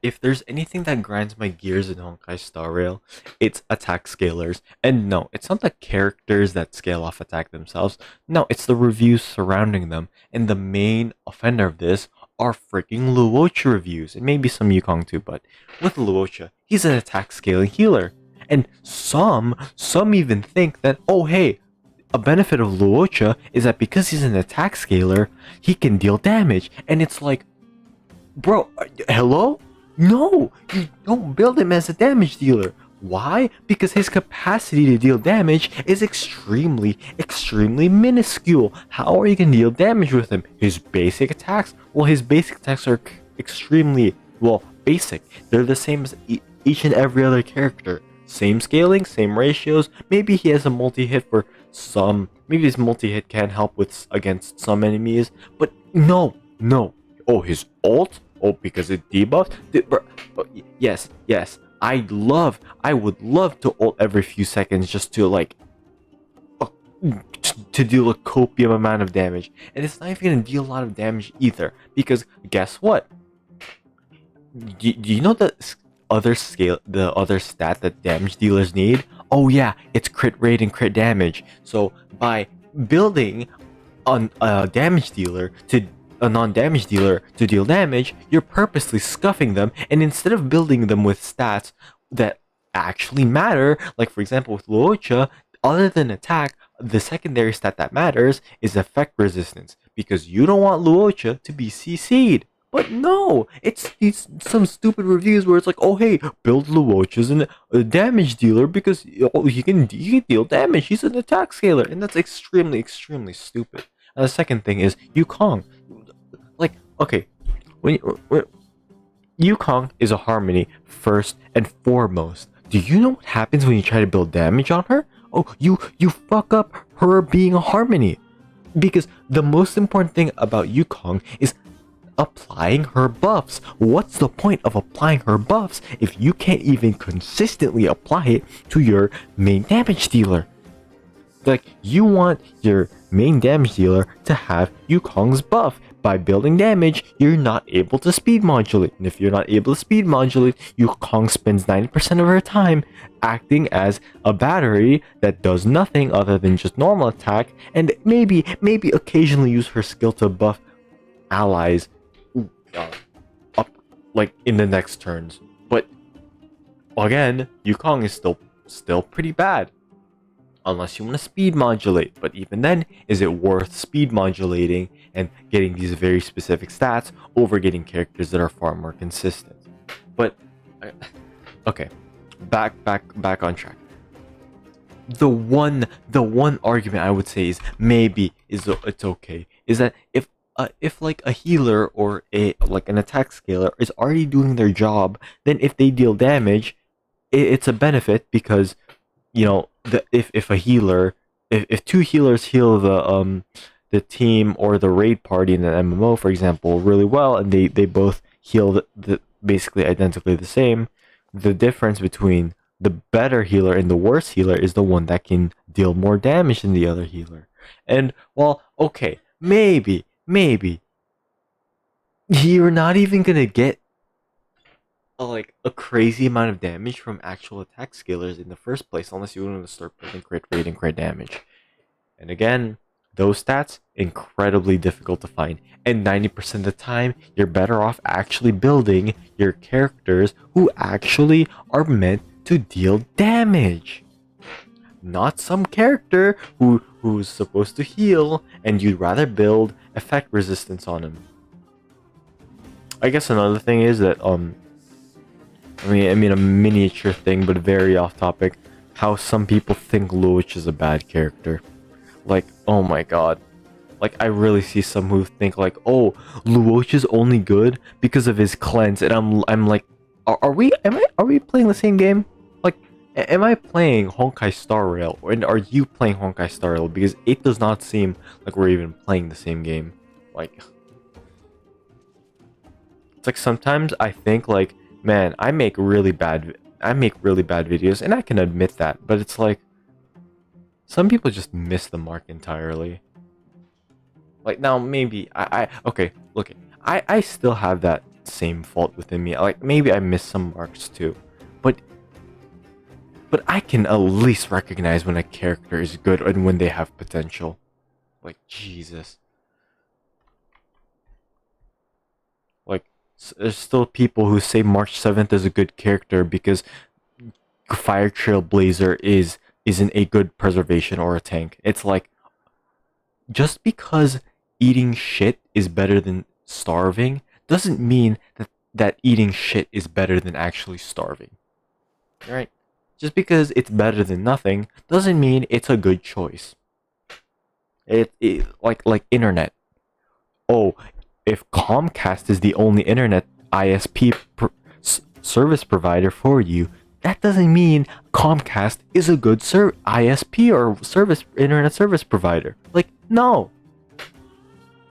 if there's anything that grinds my gears in Honkai Star Rail, it's attack scalers. And no, it's not the characters that scale off attack themselves. No, it's the reviews surrounding them. And the main offender of this are freaking luocha reviews. And maybe some Yukong too, but with luocha, he's an attack scaling healer. And some even think that, oh hey, a benefit of luocha is that because he's an attack scaler, he can deal damage. And it's like, bro, hello? No, you don't build him as a damage dealer. Why? Because his capacity to deal damage is extremely minuscule. How are you going to deal damage with him? His basic attacks? Well, his basic attacks are extremely, well, basic. They're the same as each and every other character. Same scaling, same ratios. Maybe he has a multi-hit for some. Maybe his multi-hit can help with against some enemies. But no. Oh, his ult? Oh, because it debuffed? Yes. I would love to ult every few seconds just to like uh, to deal a copium amount of damage. And it's not even gonna deal a lot of damage either. Because guess what? Do you know the other stat that damage dealers need? Oh yeah, it's crit rate and crit damage. So by building on a damage dealer to a non-damage dealer to deal damage, you're purposely scuffing them, and instead of building them with stats that actually matter, like for example with luocha, other than attack, the secondary stat that matters is effect resistance, because you don't want luocha to be CC'd. But no, it's some stupid reviews where it's like, oh hey, build luocha as a damage dealer because he can deal damage. He's an attack scaler, and that's extremely stupid. And the second thing is Yukong. Like, okay, when Yukong is a harmony first and foremost. Do you know what happens when you try to build damage on her? Oh, you fuck up her being a harmony. Because the most important thing about Yukong is applying her buffs. What's the point of applying her buffs if you can't even consistently apply it to your main damage dealer? Like, you want your main damage dealer to have Yukong's buff. By building damage, you're not able to speed modulate. And if you're not able to speed modulate, Yukong spends 90% of her time acting as a battery that does nothing other than just normal attack, and maybe occasionally use her skill to buff allies up like in the next turns. But again, Yukong is still pretty bad. Unless you want to speed modulate, but even then, is it worth speed modulating and getting these very specific stats over getting characters that are far more consistent? But okay, back on track. The one argument I would say is maybe it's okay is that if like a healer or an attack scaler is already doing their job, then if they deal damage, it's a benefit because, you know, if a healer, if two healers heal the team or the raid party in an MMO, for example, really well, and they both heal the basically identically the same, the difference between the better healer and the worse healer is the one that can deal more damage than the other healer. And well, okay, maybe you're not even gonna get a crazy amount of damage from actual attack scalers in the first place unless you want to start putting crit rate and crit damage. And again, those stats incredibly difficult to find, and 90% of the time you're better off actually building your characters who actually are meant to deal damage, not some character who's supposed to heal and you'd rather build effect resistance on him. I guess another thing is that I mean a miniature thing, but very off topic. How some people think Luich is a bad character. Like, oh my god. Like, I really see some who think like, oh, Luich is only good because of his cleanse, and I'm like, are we playing the same game? Like, am I playing Honkai Star Rail, and are you playing Honkai Star Rail? Because it does not seem like we're even playing the same game. Like, it's like sometimes I think like, man, I make really bad videos, and I can admit that, but it's like some people just miss the mark entirely. Like, now maybe I okay, look, I still have that that same fault within me. Like maybe I missed some marks too, but I can at least recognize when a character is good and when they have potential. Like Jesus. Like there's still people who say March 7th is a good character because Fire Trailblazer isn't a good preservation or a tank. It's like just because eating shit is better than starving doesn't mean that eating shit is better than actually starving. Right? Just because it's better than nothing doesn't mean it's a good choice. It like internet. Oh, if Comcast is the only internet ISP service provider for you, that doesn't mean Comcast is a good ISP or service internet service provider. Like no,